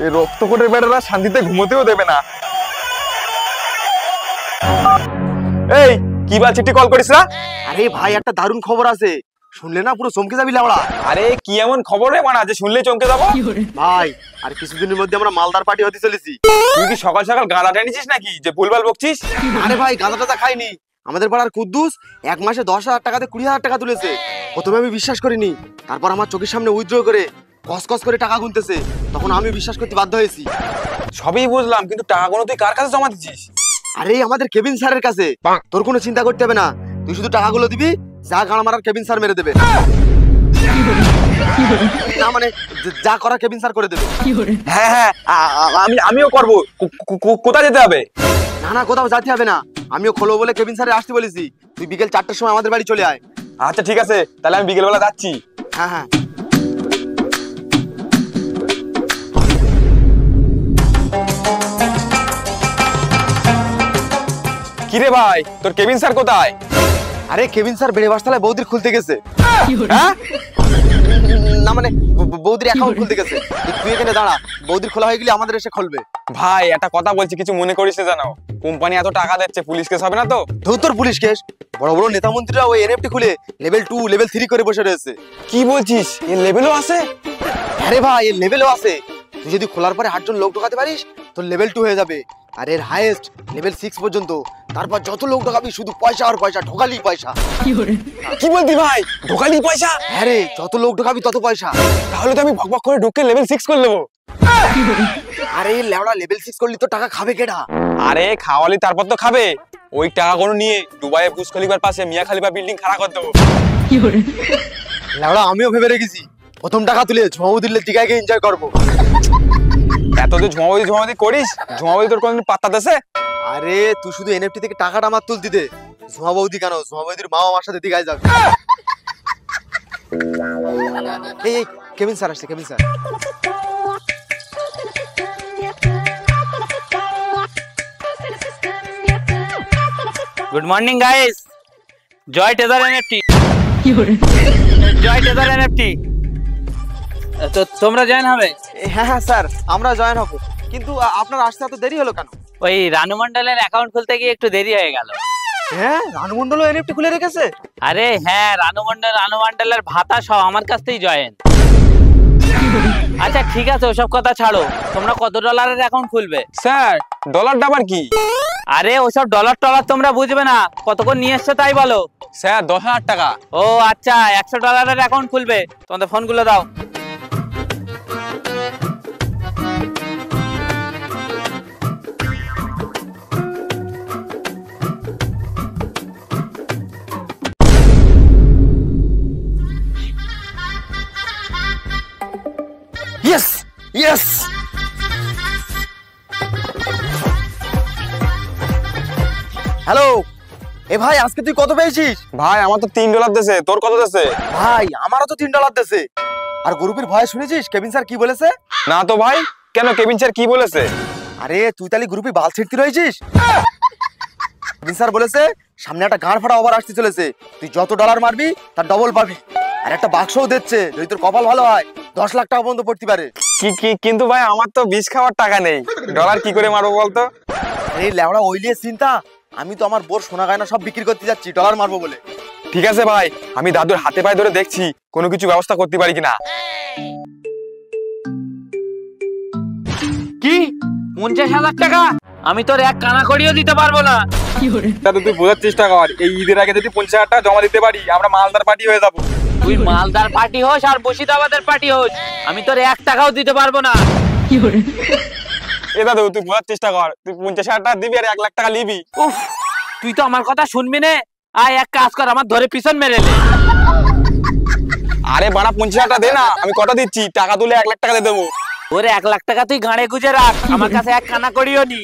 এই রক্তকোটের বেটারা শান্তিতে ঘুমোতেও দেবে না। এই কি বল চিঠি কল করিস না? আরে ভাই একটা দারুণ খবর আছে, শুনলে না পুরো চমকে যাবি লাউড়া। আরে কি এমন খবর রে মানা যে শুনলেই চমকে যাবো? ভাই আর কিছুদিনের মধ্যে আমরা মালদার পার্টি হতে চলেছি। তুই কি সকাল সকাল গাঁদা টেনেছিস নাকি যে ভুলভাল বকছিস? আরে ভাই গাঁদা টাদা খাইনি, আমাদের পাড়ার কুদ্দুস 1 মাসে 10,000 টাকাতে 20,000 টাকা তুলেছে। প্রথমে আমি বিশ্বাস করিনি, তারপর আমার চোখের সামনে উইথড্র করে কস করে টাকা গুনতেছে, তখন আমি বিশ্বাস করতে বাধ্য হয়েছি। সবই বুঝলাম, কিন্তু টাকাগুলো তুই কার কাছে জমা দিচ্ছিস? আরে আমাদের কেবিন স্যারের কাছে। তোর কোনো চিন্তা করতে হবে না, তুই শুধু টাকাগুলো দিবি, যা গান মারার কেবিন স্যার মেরে দেবে। না মানে যা করা কেবিন স্যার করে দেবে। হ্যাঁ হ্যাঁ আমিও করবো। কোথায় যেতে হবে? না কোথাও যেতে হবে না, আমিও খোলো বলে কেবিন স্যারে আসতে বলেছি। তুই বিকেল 4টার সময় আমাদের বাড়ি চলে আয়। আচ্ছা ঠিক আছে, তাহলে আমি বিকেলবেলা যাচ্ছি। হ্যাঁ হ্যাঁ। কিরে ভাই, তোর কেবিন স্যার কোথায়? আরে কেবিন স্যার বেড়ে বাসতলায় বৌদির খুলতে গেছে। হ্যাঁ না মানে বৌদির অ্যাকাউন্ট খুলতে গেছে। তুই এখানে দাঁড়া, বৌদির খোলা হয়ে গেলে আমাদের এসে খুলবে। ভাই একটা কথা বলছি, কিছু মনে করিস না জানো? কোম্পানি এত টাকা দিচ্ছে, পুলিশ কেস হবে না তো? তোর পুলিশ কেস? বড় বড় নেতা মন্ত্রীরা ওই এনএফটি খুলে লেভেল 2 লেভেল 3 করে বসে রয়েছে। কি বলছিস, এর লেভেলও আছে? আরে ভাই এর লেভেলও আছে। তুই যদি খোলার পরে 8 জন লোক ঢোকাতে পারিস তোর লেভেল 2 হয়ে যাবে, আর এর হাইয়েস্ট লেভেল 6 পর্যন্ত। তারপর যত লোক ঢোকাবি শুধু পয়সা আর পয়সা, ঢোকালি পয়সা। কি বলতি ভাই, ঢোকালি পয়সা? হ্যাঁ রে, যত লোক ঢোকাবি তত পয়সা। তাহলে তো আমি ভকভক করে ঢুকে লেভেল 6 করে নেবো। আরে লেওড়া লেভেল 6 করলি তো টাকা খাবে কেডা? আরে খাওয়ালি তারপর তো খাবে। ওই টাকাগুলো নিয়ে দুবাইয়ে বুর্জ খলিফার পাশে মিয়া খলিফা বিল্ডিং খাড়া করে দেবো। লেওড়া আমিও ভেবে রেখেছি, প্রথম টাকা তুলে ঝুমাবুদিল্লের দিঘায় গিয়ে এনজয় করবো। এত যে ঝুমাবুদি করিস, ঝুমাবুদি তোর কোনদিন পাত্তা দেছে? আরে তুই শুধু এনএফটি থেকে টাকাটা আমার তুলতে দে, ঝুমাবৌদি কেন, ঝুমাবৌদির মাও আমার সাথে দিঘায় যাবে। এই কেবিন স্যার আসছে, Kevin sir. Good morning guys, Joy Teaser NFT. Joy Teaser NFT. তো তোমরা জয়েন হবে? হ্যাঁ হ্যাঁ স্যার, আমরা জয়েন হব, কিন্তু আপনার আসতে এত দেরি হলো কেন? ওই রানু মন্ডলের অ্যাকাউন্ট খুলতে গিয়ে একটু দেরি হয়ে গেল। হ্যাঁ রানু মন্ডলও এনএফটি খুলে রেখেছে? আরে হ্যাঁ, রানু মন্ডলের ভাতা সহ আমার কাছ থেকেই জয়েন। আচ্ছা ঠিক আছে, ওসব কথা ছাড়ো, তোমরা কত ডলারের অ্যাকাউন্ট খুলবে? স্যার ডলারটা আবার কি? আরে ওসব ডলার তোমরা বুঝবে না, কত করে নিয়ে এসছো তাই বলো। স্যার 10,000 টাকা। ও আচ্ছা, 100 ডলারের অ্যাকাউন্ট খুলবে, তোমাদের ফোনগুলো দাও। Yes yes. হ্যালো এ ভাই, আজকে তুই কত পেয়েছিস? ভাই আমার তো $3 দেছে, তোর কত দেছে? ভাই আমারও তো $3 দেছে। আর গ্রুপের ভয়ে শুনেছিস কেবিন স্যার কি বলেছে? না তো ভাই, কেন কেবিন স্যার কি বলেছে? আরে তুই তাহলে গ্রুপে বাল ছিড়তে রয়েছিস। কেবিন স্যার বলেছে সামনে একটা গাঁড় ফাটা ওভার আসতে চলেছে, তুই যত ডলার মারবি তার ডবল পাবি। আর একটা বাক্সও দিচ্ছে, যদি তোর কপাল ভালো হয় 10 লাখ টাকা পর্যন্ত পড়তে পারে। কিন্তু ভাই আমার তো বিষ খাওয়ার টাকা নেই, ডলার কি করে মারবো বলতো? এই লেওড়া ওই নিয়ে চিন্তা, আমি তো আমার বোর সোনা গয়না সব বিক্রি করতে যাচ্ছি ডলার মারবো বলে। ঠিক আছে ভাই, আমি দাদুর হাতে পায়ে ধরে দেখছি কোনো কিছু ব্যবস্থা করতে পারি কিনা। কি 50,000 টাকা? আমি তোর এক কানা করিও দিতে পারবো না। দাদু তুই বোঝার চেষ্টা কর, এই ঈদের আগে যদি 50,000 টাকা জমা দিতে পারি আমরা মালদার পার্টি হয়ে যাবো। তুই মালদার পার্টি হোস আর মুর্শিদাবাদের পার্টি হোস, আমি তোর 1 টাকাও দিতে পারবো না। এ দাদু তুই বোঝার চেষ্টা কর, তুই 50,000 টাকা দিবি আর 1 লাখ টাকা নিবি। উফ, তুই তো আমার কথা শুনবি না। আয় এক কাজ কর, আমার ধরে পিছন মেরে নে। আরে বাড়া 50,000 টাকা দে না, আমি কত দিচ্ছি, টাকা তুলে 1 লাখ টাকা দিয়ে দেবো। ওরে 1 লাখ টাকা তুই গাঁড়ে গুজে রাখ, আমার কাছে এক কানা করিও নি।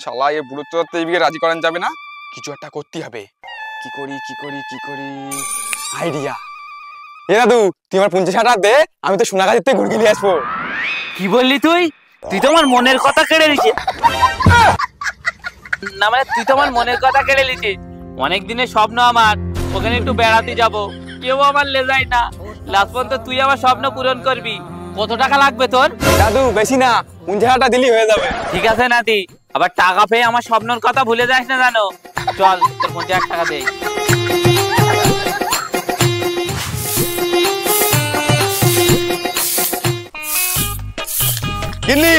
শালা এই বুড়ো তো এইদিকে রাজি করান যাবে না, কিছু একটা করতে হবে। কি করি আইডিয়া। এ দাদু তুই আমার 50,000 টাকা দে, আমি তো সোনাগাছির থেকে ঘুরে নিয়ে আসবো। কি বললি তুই? তুই তো আমার মনের কথা কেড়ে নিছিস। না মানে তুই তো আমার মনের কথা কেড়ে নিছিস। অনেক দিনের স্বপ্ন আমার, ওখানে একটু বেড়াতে যাব, কেউ আমার লে যায় না। লাস্ট পর্যন্ত তুই আমার স্বপ্ন পূরণ করবি, কত টাকা লাগবে তোর? দাদু বেশি না, 50,000 দিলেই হয়ে যাবে। ঠিক আছে নাতি, আবার টাকা পেয়ে আমার স্বপ্নের কথা ভুলে যাস না জানো। চল তোর 50,000 টাকা দেই। গিন্নি,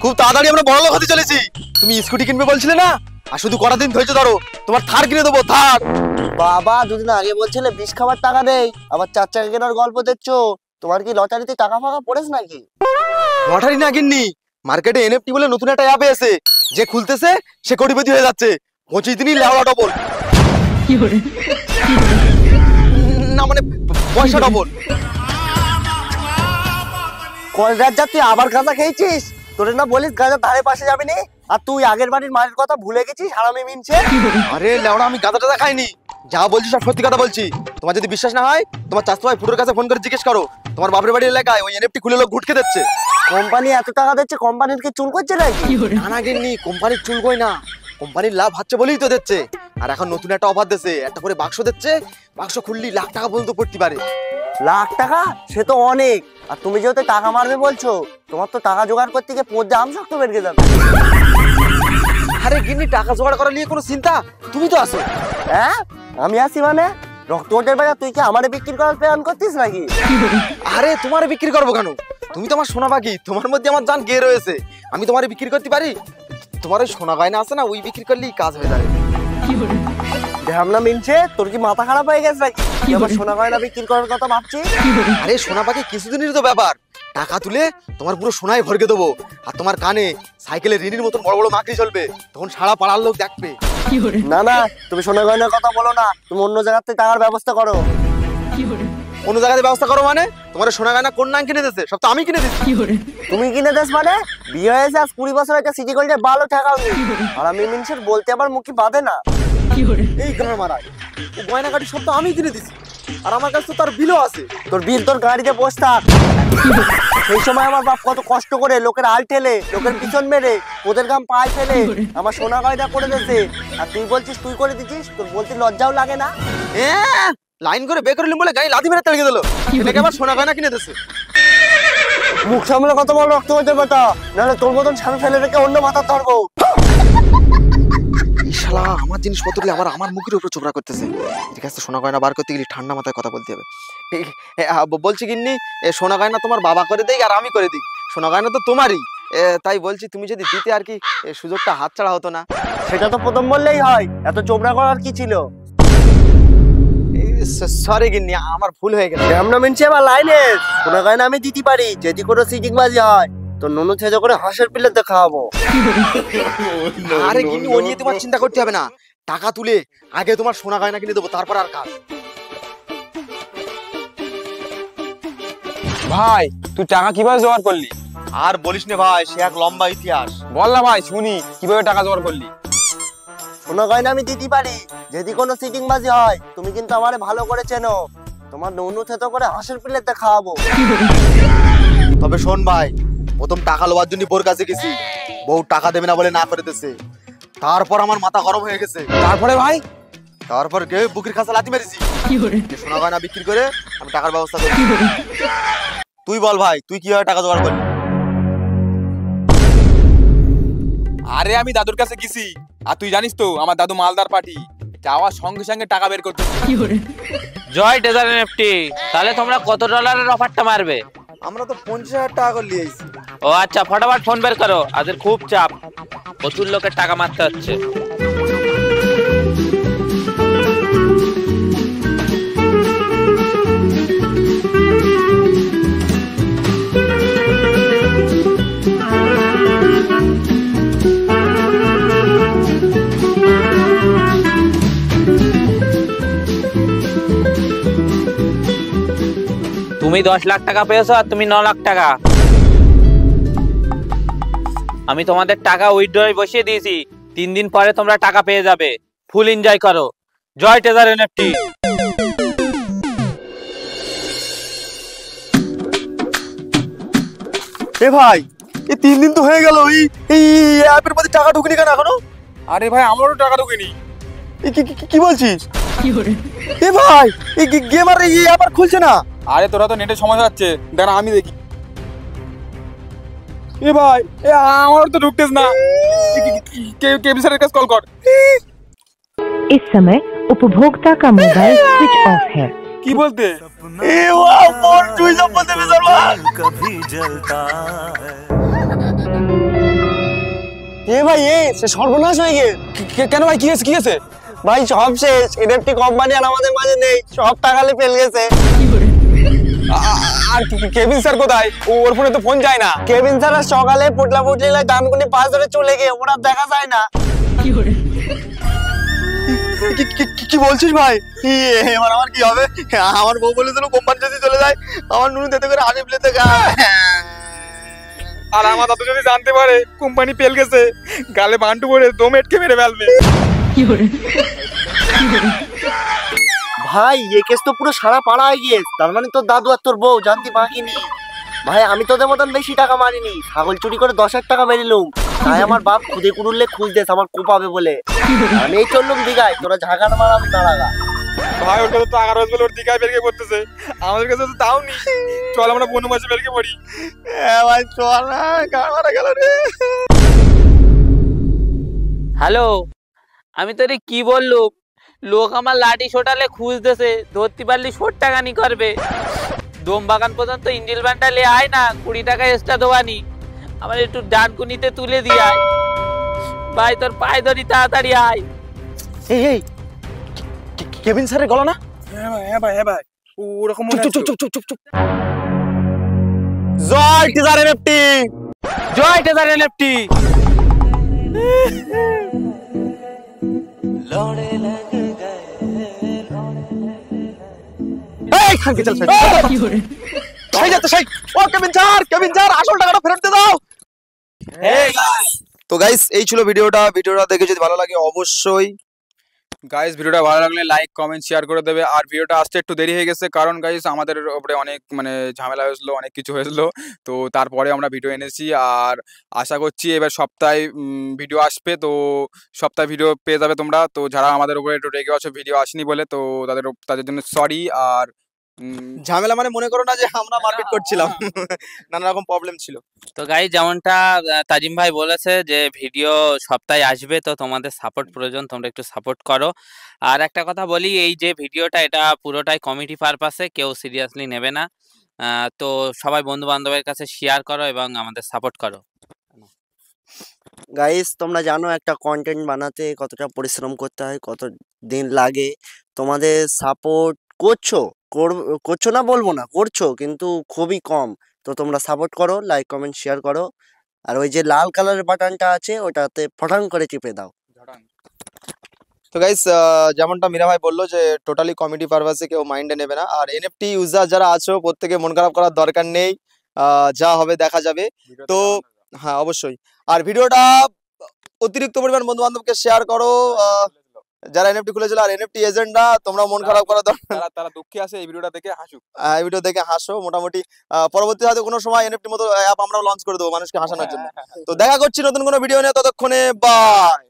খুব তাড়াতাড়ি আমরা বড় লোক হতে চলেছি। তুমি স্কুটি কিনবে বলছিলে না, আর শুধু কটা দিন ধৈর্য ধরো, তোমার থার কিনে দেবো, থার। বাবা, দুদিন আগে বলছিলে বিষ খাবার টাকা নেই, আবার 4 চাকা কেনার গল্প দেখছো। তোমার কি লটারিতে টাকা ফাঁকা পড়েছে নাকি? লটারি না গিন্নি, মার্কেটে এনএফটি বলে নতুন একটা অ্যাপ এসে, যে খুলতেছে সে কোটিপতি হয়ে যাচ্ছে। 25 দিনই লেওয়া ডবল। না মানে পয়সা ডবল। কলরাত যা তুই আবার গাঁজা খেয়েছিস? তোরে না বলিস গাঁজার ধারে পাশে যাবি নি, আর তুই আগের বাড়ির মায়ের কথা ভুলে গেছিস হারামি মিনছে। আরে লেওড়া, আমি গাঁদা টাদা খাইনি, যা বলছি সব সত্যি কথা বলছি। তোমার যদি বিশ্বাস না হয়, তোমার চাচতো ভাই ফুটোর কাছে ফোন করে জিজ্ঞেস করো। তোমার বাপের বাড়ির এলাকায় ওই এনএফটি খুলে লোক ঘুটকে দিচ্ছে। কোম্পানি এত টাকা দিচ্ছে, কোম্পানির কি চুল করছে নাকি? না না গিন্নি, কোম্পানির চুলকই না, কোম্পানির লাভ হচ্ছে বলেই তো দিচ্ছে। আর এখন নতুন একটা অফার দিচ্ছে, একটা করে বাক্স দিচ্ছে, বাক্স খুললি লাখ টাকা পর্যন্ত পড়তে পারে। লাখ টাকা? সে তো অনেক। আর তুমি যেহেতু টাকা মারবে বলছো, তোমার তো টাকা জোগাড় করতে গিয়ে পদ্মে আম শক্ত বেরিয়ে যাবে। আরে গিন্নি, টাকা জোগাড় করার নিয়ে কোনো চিন্তা, তুমি তো আছো। হ্যাঁ, আমি আসি মানে? রক্তটের বেলা তুই কি আমারে বিক্রি করার প্ল্যান করতিস নাকি? আরে তোমারে বিক্রি করবো কেন? তুমি তো আমার সোনা পাখি, তোমার মধ্যে আমার জান গেয়ে রয়েছে। আমি তোমারে বিক্রি করতে পারি? তোমার ওই সোনা গয়না আছে না, ওই বিক্রি করলেই কাজ হয়ে যাবে। ঢ্যামনা মিনছে, তোর কি মাথা খারাপ হয়ে গেছে নাকি? তুই আমার সোনা গয়না বিক্রি করার কথা ভাবছিস? আরে সোনা পাখি কিছুদিনের তো ব্যাপার, টাকা তুলে তোমার পুরো সোনায় ভরকে দেবো। আর তোমার কানে সাইকেলের রিনির মতন বড় বড় মাকড়ি চলবে, তখন সারা পাড়ার লোক দেখবে। না না, তুমি সোনা গয়নার কথা বলো না, তুমি অন্য জায়গার থেকে টাকার ব্যবস্থা করো। অন্য জায়গাতে ব্যবস্থা করো মানে? তোমার সোনা গয়না কোন নাম কিনে দিচ্ছে? সব তো আমি কিনে দিচ্ছি। তুমি কিনে দেস মানে? বিয়ে হয়েছে আজ 20 বছর, একটা সিটি গোল্ডের ভালো ঠেকাওনি। আর আমি মিনছের বলতে আবার মুখি বাঁধে না। এই গান মারাই, ও গয়না গাড়ি সব তো আমি কিনে দিচ্ছি, আর আমার কাছে তো তার বিলও আছে। তোর বিল তোর গাড়িতে বসে থাক। সেই সময় আমার বাপ কত কষ্ট করে লোকের আল ঠেলে, লোকের পিছন মেরে, ওদের গাম পায়ে ফেলে আমার সোনা গয়না করে দিয়েছে। আর তুই বলছিস তুই করে দিচ্ছিস? তোর বলতে লজ্জাও লাগে না? লাইন করে বের করলি বলে গাড়ি লাথি মেরে তেড়ে দিল, এটাকে আবার সোনা গয়না কিনে দিচ্ছে। মুখ সামলে কত বড় রক্ত হতে পারতা, নাহলে তোর মতন স্বামী ফেলে রেখে অন্য মাথা ধরবো। শালা আমার জিনিসপত্র আমার আমার মুখের উপর চোপড়া করতেছে। ঠিক আছে, সোনা গয়না বার করতে গেলে ঠান্ডা মাথায় কথা বলতে হবে। বলছি গিন্নি, সোনা গয়না তোমার বাবা করে দেই আর আমি করে দিই? সোনা গয়না তো তোমারই, তাই বলছি তুমি যদি দিতে আর কি সুযোগটা হাতছাড়া হতো না। সেটা তো প্রথম বললেই হয়, এত চোপড়া করার কি ছিল? সরি গিন্নি, আমার ভুল হয়ে গেছে। আমরা মেনছি আবার লাইনে সোনা গয়না আমি দিতে পারি, যদি কোনো সিটিং বাজি হয় তো নুনু ছেজো করে হাঁসের পিলেতে খাওয়াবো। আরে গিন্নি, ও নিয়ে তোমার চিন্তা করতে হবে না, টাকা তুলে আগে তোমার সোনা গয়না কিনে দেবো, তারপর আর কাজ। ভাই তুই টাকা কিভাবে জোগাড় করলি? আর বলিস না ভাই, সে এক লম্বা ইতিহাস। বল না ভাই শুনি, কিভাবে টাকা জোগাড় করলি? সোনা গয়না আমি দিতে পারি, যদি কোনো সিটিং বাজি হয় তুমি কিন্তু আমারে ভালো করে চেনো, তোমার নুনু ছেজো করে হাঁসের পিলেতে খাওয়াবো। তবে শোন ভাই, প্রথম টাকা লোবার জন্য বোর কাছে গেছি, বউ টাকা দেবে না বলে না করে দিচ্ছে। তারপর আমার মাথা গরম হয়ে গেছে। তারপরে ভাই? তারপর কে বুকের কাছে লাথি মেরেছি। সোনা গয়না বিক্রি করে আমি টাকার ব্যবস্থা করি। তুই বল ভাই, তুই কিভাবে টাকা জোগাড় করলি? আরে আমি দাদুর কাছে গেছি, আর তুই জানিস তো আমার দাদু মালদার পার্টি, যাওয়ার সঙ্গে সঙ্গে টাকা বের করতে। জয় ট্রেজার এনএফটি, তাহলে তোমরা কত ডলারের অফারটা মারবে? আমরা তো 50,000 টাকা করে নিয়েছি। ও আচ্ছা, ফটাফট ফোন বের করো, আদের খুব চাপ, প্রচুর লোকের টাকা মারতে হচ্ছে। তুমি 10 লাখ টাকা পেয়েছো আর তুমি 9 লাখ টাকা। আমি তোমাদের টাকা উইথড্রয়ে বসিয়ে দিয়েছি, 3 দিন পরে তোমরা টাকা পেয়ে যাবে। ফুল এনজয় করো। জয় ট্রেজার এনএফটি। এ ভাই, এই 3 দিন তো হয়ে গেল, এই অ্যাপের মধ্যে টাকা ঢুকেনি কেন এখনো? আরে ভাই আমারও টাকা ঢোকেনি। কি বলছিস? এ ভাই, এই গেম আর এই অ্যাপ আর খুলছে না। আরে তোরা তো নেটের সমস্যা হচ্ছে, দাঁড়া আমি দেখি। এ ভাই এ আমার তো ঢুকতেছ না, কেবি স্যারের কাছে কল কর। इस समय उपभोक्ता का मोबाइल स्विच ऑफ है। কি বলতে? এ ওয়াও ফোন সুইচ অফ করতে বিশাল ভাই। এ ভাই সে সর্বনাশ হয়ে গিয়ে। কেন ভাই, কি আছে কি আছে? ভাই সব শেষ, এনএফটি কোম্পানি আর আমাদের মাঝে নেই, সব টাকালে ফেল গেছে। আর কেবিন স্যার কোথায়? ওর ফোনে তো ফোন যায় না। কেবিন স্যার সকালে পুটলা পুটলি দামকুনি পাঁচ ধরে চলে গিয়ে ওরা দেখা যায় না। কি বলছিস ভাই? এবার আমার কি হবে? আমার বউ বলেছিল কোম্পানি যদি চলে যায় আমার নুনু তেতে করে হাসি প্লেতে আর আমার দাদু যদি জানতে পারে কোম্পানি পেল গেছে, গালে বান্টু পরে দম এটকে মেরে ফেলবে। ভাই এ কেস তো পুরো সারা পাড়ায় গিয়ে, তার মানে তোর দাদু আর তোর বউ জানতে বাকি নেই। ভাই আমি তোদের মতন বেশি টাকা মারিনি, ছাগল চুরি করে 10,000 টাকা মেরিলুম। তাই আমার বাপ খুদে কুড়ুললে খুঁজতেছ আমার কোপাবে বলে। আমি এই চললুম দিঘায়, তোরা ঝাঁকার মারাবি দাঁড়াগা। ভাই ওর কাছে তো টাকা রোজ বলে ওর দিঘায় বেরকে পড়তেছে, আমাদের কাছে তো তাও নি। চল আমরা বনবাসে বেরকে পড়ি। ভাই চল না, গান মারা গেল রে। হ্যালো, আমি তোরে কি বললুম? লোক আমার লাঠি ছোটালে খুঁজতেছে, ধরতে পারলি 70 টাকা নি করবে। দম বাগান পর্যন্ত ইঞ্জিল ব্যান্ডটা লে আয় না, 20 টাকা এক্সট্রা দেওয়ানি। আমার একটু ডানকুনিতে তুলে দিয়ে আয় ভাই, তোর পায়ে ধরি, তাড়াতাড়ি আয়। এই কেবিন স্যারের গলা না? হ্যাঁ ভাই ওরকম মনে চুপ চুপ চুপ চুপ চুপ। জয় teaser NFT, Joy Teaser NFT. এই খানকে চল সেই যাচ্ছে সেই। ও কেবিন স্যার আসল টাকাটা ফেরত দিয়ে দাও। তো গাইস এই ছিল ভিডিওটা দেখে যদি ভালো লাগে অবশ্যই গাইস ভিডিওটা ভালো লাগলে লাইক কমেন্ট শেয়ার করে দেবে। আর ভিডিওটা আসতে একটু দেরি হয়ে গেছে, কারণ গাইস আমাদের উপরে অনেক মানে ঝামেলা হয়েছিল, অনেক কিছু হয়েছিল, তো তারপরে আমরা ভিডিও এনেছি। আর আশা করছি এবার সপ্তাহে ভিডিও আসবে, তো সপ্তাহে ভিডিও পেয়ে যাবে তোমরা। তো যারা আমাদের উপরে একটু রেগে আছো ভিডিও আসেনি বলে, তো তাদের জন্য সরি। আর ঝামেলা মানে মনে করো না যে আমরা মারপিট করছিলাম, নানা রকম প্রবলেম ছিল। তো গাইস যেমনটা তাজিম ভাই বলেছে যে ভিডিও সপ্তাহে আসবে, তো তোমাদের সাপোর্ট প্রয়োজন, তোমরা একটু সাপোর্ট করো। আর একটা কথা বলি, এই যে ভিডিওটা এটা পুরোটাই কমিটি পারপাসে, কেউ সিরিয়াসলি নেবে না। তো সবাই বন্ধু বান্ধবের কাছে শেয়ার করো এবং আমাদের সাপোর্ট করো। গাইস তোমরা জানো একটা কন্টেন্ট বানাতে কতটা পরিশ্রম করতে হয়, কত দিন লাগে। তোমাদের সাপোর্ট করছো না বলবো না, করছো কিন্তু খুবই কম। তো তোমরা সাপোর্ট করো, লাইক কমেন্ট শেয়ার করো। আর ওই যে লাল কালারের বাটনটা আছে ওটাতে ফটাং করে টিপে দাও। তো গাইস যেমনটা মীরা ভাই বললো যে টোটালি কমেডি পারপাসে কেউ মাইন্ডে নেবে না। আর এনএফটি ইউজার যারা আছো প্রত্যেকে মন খারাপ করার দরকার নেই, যা হবে দেখা যাবে। তো হ্যাঁ অবশ্যই। আর ভিডিওটা অতিরিক্ত পরিমাণ বন্ধু বান্ধবকে শেয়ার করো যারা এনএফটি খুলেছিল। আর এনএফটি এজেন্টরা তোমরা মন খারাপ করার দরকার, তারা দুঃখে আছে, এই ভিডিওটা দেখে হাসুক। এই ভিডিও দেখে হাসো। মোটামুটি পরবর্তী হয়তো কোনো সময় এনএফটি মতো অ্যাপ আমরাও লঞ্চ করে দেবো মানুষকে হাসানোর জন্য। তো দেখা করছি নতুন কোনো ভিডিও নিয়ে, ততক্ষণে বাই।